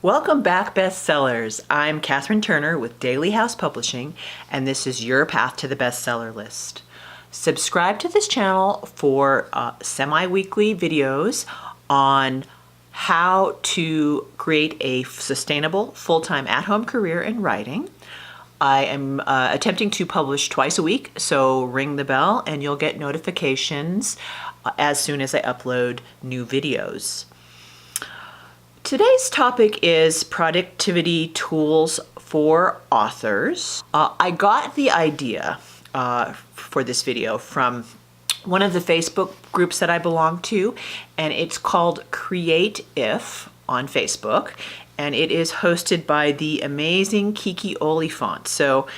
Welcome back, bestsellers. I'm Katherine Turner with Daily House Publishing, and this is your path to the bestseller list. Subscribe to this channel for semi-weekly videos on how to create a sustainable full-time at-home career in writing. I am attempting to publish twice a week, so ring the bell and you'll get notifications as soon as I upload new videos. Today's topic is productivity tools for authors. I got the idea for this video from one of the Facebook groups that I belong to, and it's called Create If on Facebook, and it is hosted by the amazing Kiki Oliphant. So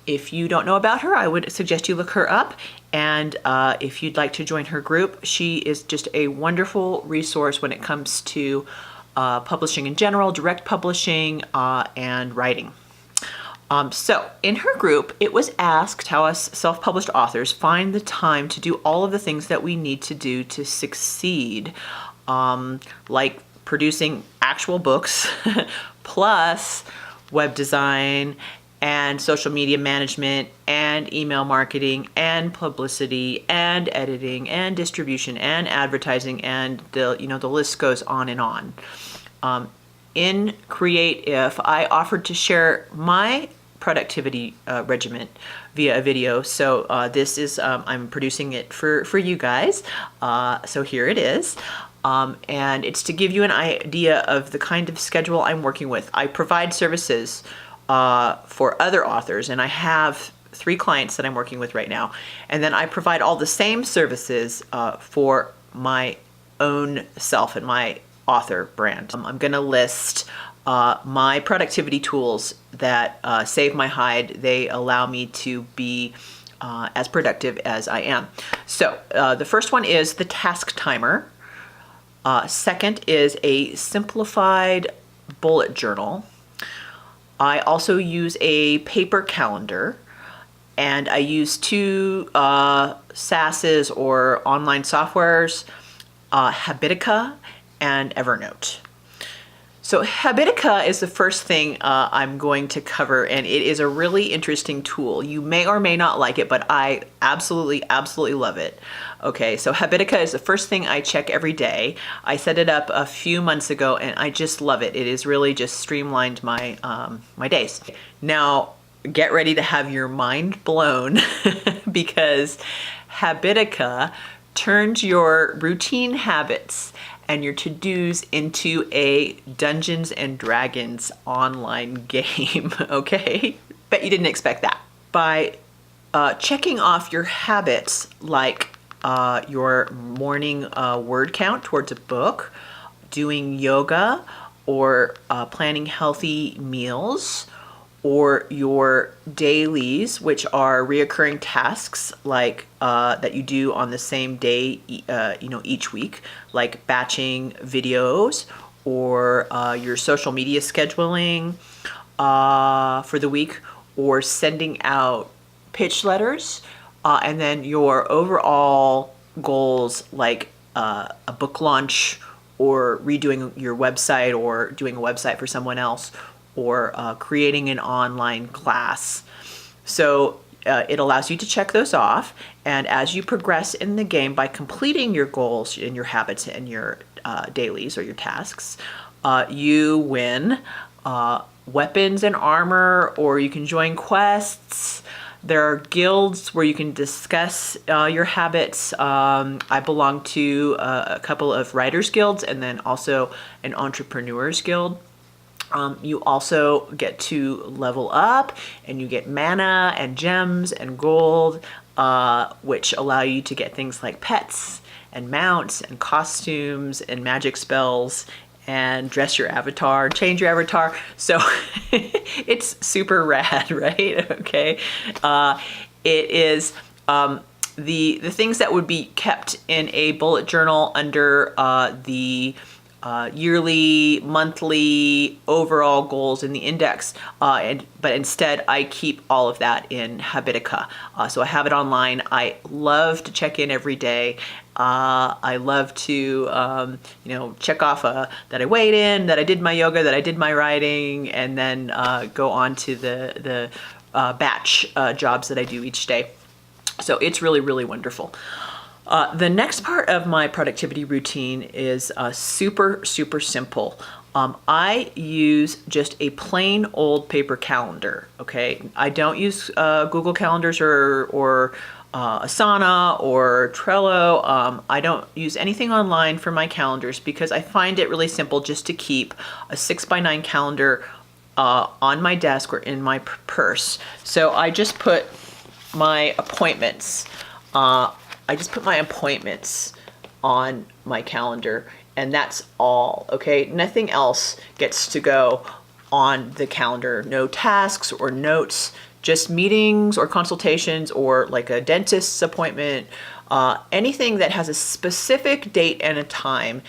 if you don't know about her, I would suggest you look her up. And if you'd like to join her group, she is just a wonderful resource when it comes to publishing in general, direct publishing, and writing. So in her group, it was asked how us self-published authors find the time to do all of the things that we need to do to succeed, like producing actual books, plus web design, and social media management, and email marketing, and publicity, and editing, and distribution, and advertising, and the list goes on and on. In Create If, I offered to share my productivity regimen via a video. So this is I'm producing it for you guys. So here it is. And it's to give you an idea of the kind of schedule I'm working with. I provide services for other authors, and I have 3 clients that I'm working with right now. And then I provide all the same services for my own self and my author brand. I'm going to list my productivity tools that save my hide. They allow me to be as productive as I am. So the first one is the task timer. Second is a simplified bullet journal. I also use a paper calendar, and I use 2 SaaSes or online softwares, Habitica and Evernote. So Habitica is the first thing I'm going to cover, and it is a really interesting tool. You may or may not like it, but I absolutely love it. Okay, so Habitica is the first thing I check every day. I set it up a few months ago, and I just love it. It has really just streamlined my my days. Now, get ready to have your mind blown because Habitica turns your routine habits and your to-dos into a Dungeons and Dragons online game, okay? Bet you didn't expect that. By checking off your habits, like your morning word count towards a book, doing yoga, or planning healthy meals, or your dailies, which are reoccurring tasks like that you do on the same day, each week, like batching videos, or your social media scheduling for the week, or sending out pitch letters, and then your overall goals like a book launch, or redoing your website, or doing a website for someone else, or creating an online class. So it allows you to check those off, and as you progress in the game by completing your goals and your habits and your dailies or your tasks, you win weapons and armor, or you can join quests. There are guilds where you can discuss your habits. I belong to a couple of writers guilds, and then also an entrepreneurs guild. You also get to level up, and you get mana and gems and gold, which allow you to get things like pets and mounts and costumes and magic spells, and dress your avatar, change your avatar. So it's super rad, right? Okay. It is the things that would be kept in a bullet journal under the yearly, monthly, overall goals in the index. But instead, I keep all of that in Habitica. So I have it online. I love to check in every day. I love to, check off that I weighed in, that I did my yoga, that I did my writing, and then go on to the batch jobs that I do each day. So it's really, really wonderful. The next part of my productivity routine is super, super simple. I use just a plain old paper calendar, okay? I don't use Google Calendars or Asana or Trello. I don't use anything online for my calendars because I find it really simple just to keep a 6x9 calendar on my desk or in my purse. So I just put my appointments. On my calendar, and that's all, okay? Nothing else gets to go on the calendar. No tasks or notes, just meetings or consultations or like a dentist's appointment, anything that has a specific date and a time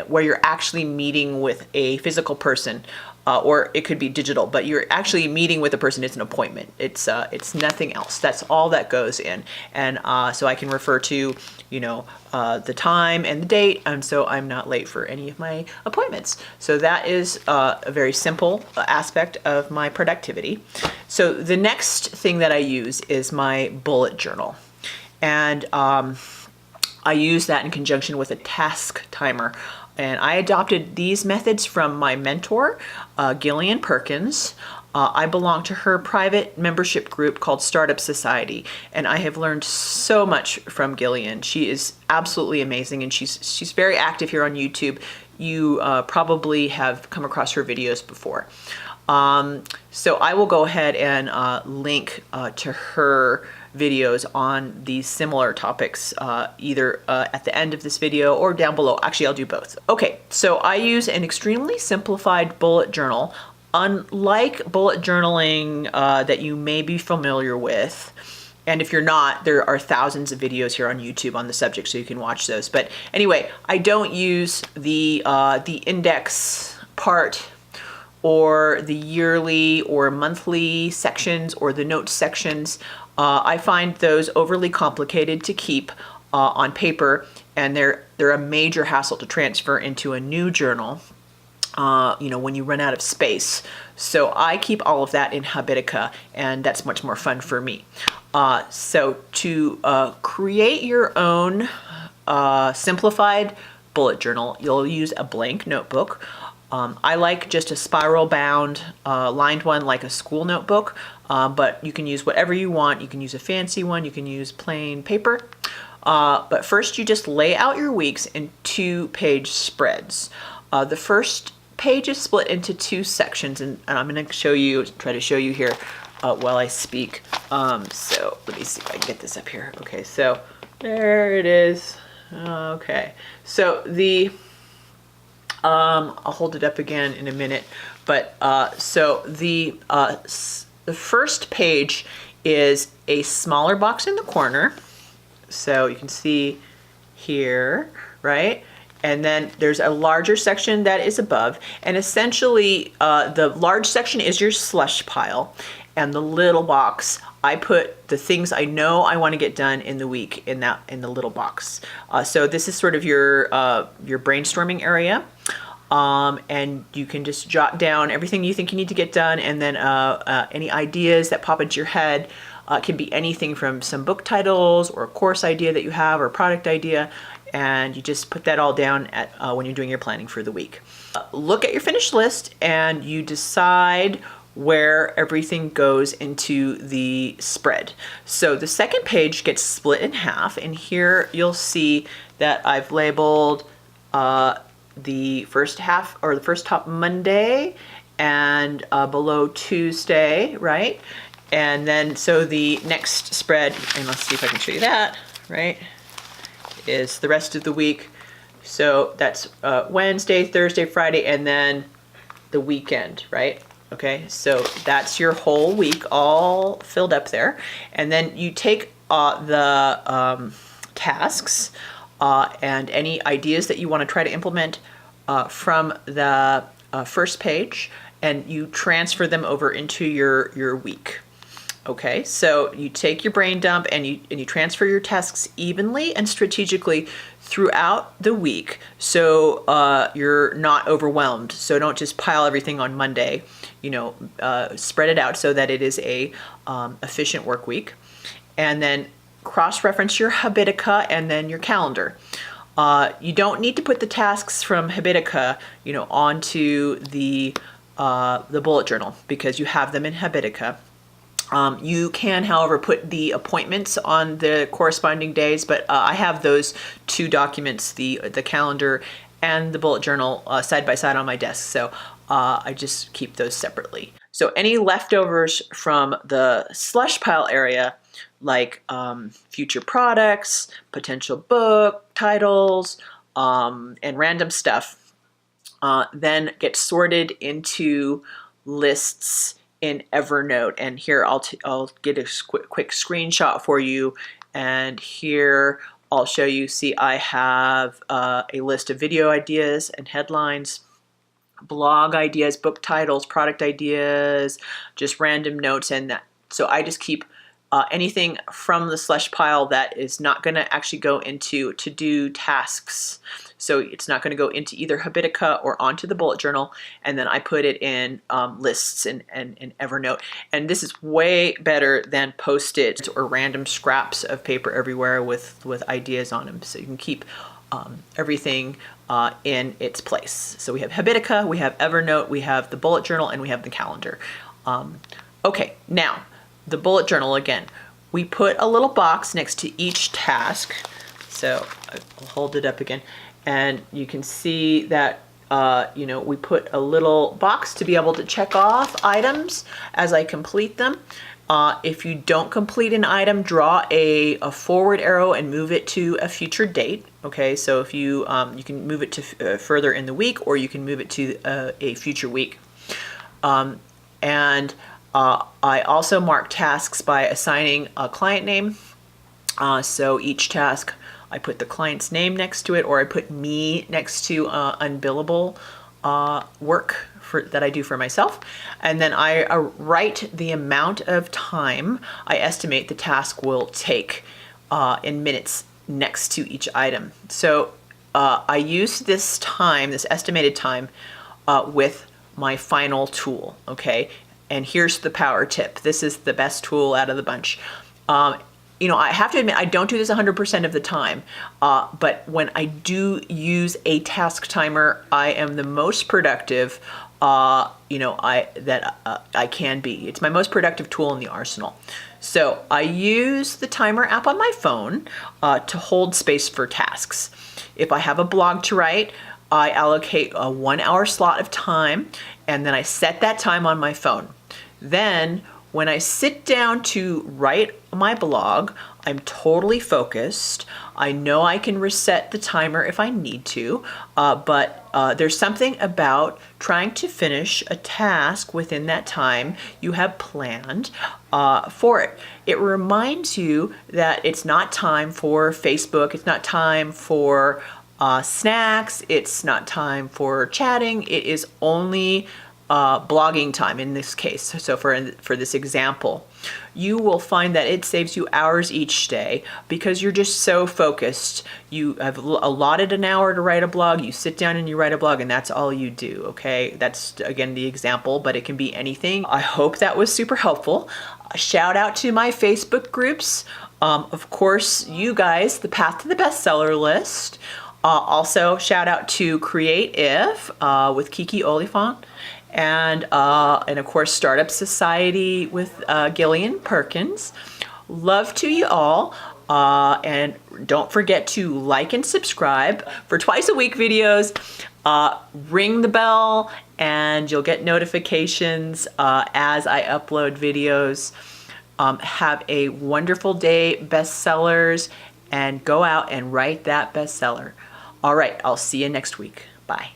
where you're actually meeting with a physical person. Or it could be digital, but you're actually meeting with a person. It's an appointment. It's nothing else. That's all that goes in, and so I can refer to, the time and the date, and so I'm not late for any of my appointments. So that is a very simple aspect of my productivity. So the next thing that I use is my bullet journal, and I use that in conjunction with a task timer. And I adopted these methods from my mentor, Gillian Perkins. I belong to her private membership group called Startup Society, and I have learned so much from Gillian. She is absolutely amazing, and she's very active here on YouTube. You probably have come across her videos before. So I will go ahead and link to her videos on these similar topics, either at the end of this video or down below. Actually, I'll do both. Okay, so I use an extremely simplified bullet journal. Unlike bullet journaling that you may be familiar with, and if you're not, there are thousands of videos here on YouTube on the subject, so you can watch those. But anyway, I don't use the index part or the yearly or monthly sections or the notes sections. I find those overly complicated to keep on paper, and they're a major hassle to transfer into a new journal, when you run out of space. So I keep all of that in Habitica, and that's much more fun for me. So to create your own simplified bullet journal, you'll use a blank notebook. I like just a spiral bound lined one like a school notebook, but you can use whatever you want. You can use a fancy one, you can use plain paper. But first you just lay out your weeks in 2-page spreads. The first page is split into 2 sections, and I'm going to try to show you here while I speak. So let me see if I can get this up here. Okay, so there it is. Okay, so I'll hold it up again in a minute, but so the first page is a smaller box in the corner, so you can see here, right? And then there's a larger section that is above, and essentially the large section is your slush pile, and the little box, I put the things I know I want to get done in the week in the little box. So this is sort of your brainstorming area. And you can just jot down everything you think you need to get done, and then any ideas that pop into your head. It can be anything from some book titles or a course idea that you have or a product idea, and you just put that all down when you're doing your planning for the week. Look at your finished list and you decide where everything goes into the spread. So the second page gets split in half, and here you'll see that I've labeled the first half, or the first top Monday, and below Tuesday, right? And then so the next spread, and let's see if I can show you that, right, is the rest of the week. So that's Wednesday, Thursday, Friday, and then the weekend, right? Okay, so that's your whole week all filled up there. And then you take the tasks and any ideas that you want to try to implement from the first page, and you transfer them over into your week. Okay, so you take your brain dump and you transfer your tasks evenly and strategically throughout the week, so you're not overwhelmed. So don't just pile everything on Monday. Spread it out so that it is a efficient work week, and then cross-reference your Habitica and then your calendar. You don't need to put the tasks from Habitica, onto the bullet journal because you have them in Habitica. You can, however, put the appointments on the corresponding days, but I have those two documents, the calendar and the bullet journal, side by side on my desk, so I just keep those separately. So any leftovers from the slush pile area, like future products, potential book titles, and random stuff, then get sorted into lists in Evernote. And here I'll get a quick screenshot for you. And here I'll show you, see, I have a list of video ideas and headlines, blog ideas, book titles, product ideas, just random notes. And so I just keep anything from the slush pile that is not going to actually go into to-do tasks. So it's not going to go into either Habitica or onto the bullet journal. And then I put it in lists in Evernote. And this is way better than Post-its or random scraps of paper everywhere with ideas on them. So you can keep everything in its place. So we have Habitica, we have Evernote, we have the bullet journal, and we have the calendar. Okay, now the bullet journal again. We put a little box next to each task. So I'll hold it up again. And you can see that, we put a little box to be able to check off items as I complete them. If you don't complete an item, draw a forward arrow and move it to a future date. Okay, so if you can move it to further in the week, or you can move it to a future week. And I also mark tasks by assigning a client name. So each task, I put the client's name next to it, or I put me next to unbillable work that I do for myself. And then I write the amount of time I estimate the task will take in minutes next to each item. So I use this time, this estimated time, with my final tool, okay? And here's the power tip. This is the best tool out of the bunch. I have to admit, I don't do this 100% of the time, but when I do use a task timer, I am the most productive, I can be. It's my most productive tool in the arsenal. So I use the timer app on my phone to hold space for tasks. If I have a blog to write, I allocate a 1 hour slot of time, and then I set that time on my phone. Then when I sit down to write my blog, I'm totally focused. I know I can reset the timer if I need to, but there's something about trying to finish a task within that time you have planned for it. It reminds you that it's not time for Facebook, it's not time for snacks, it's not time for chatting, it is only blogging time in this case. So for this example, you will find that it saves you hours each day because you're just so focused. You have allotted an hour to write a blog, you sit down and you write a blog, and that's all you do, okay? That's, again, the example, but it can be anything. I hope that was super helpful. A shout out to my Facebook groups. Of course, you guys, the Path to the Bestseller List. Also, shout out to Create If with Kiki Oliphant. And of course, Startup Society with Gillian Perkins. Love to you all. And don't forget to like and subscribe for twice a week videos. Ring the bell and you'll get notifications as I upload videos. Have a wonderful day, bestsellers, and go out and write that bestseller. All right, I'll see you next week. Bye.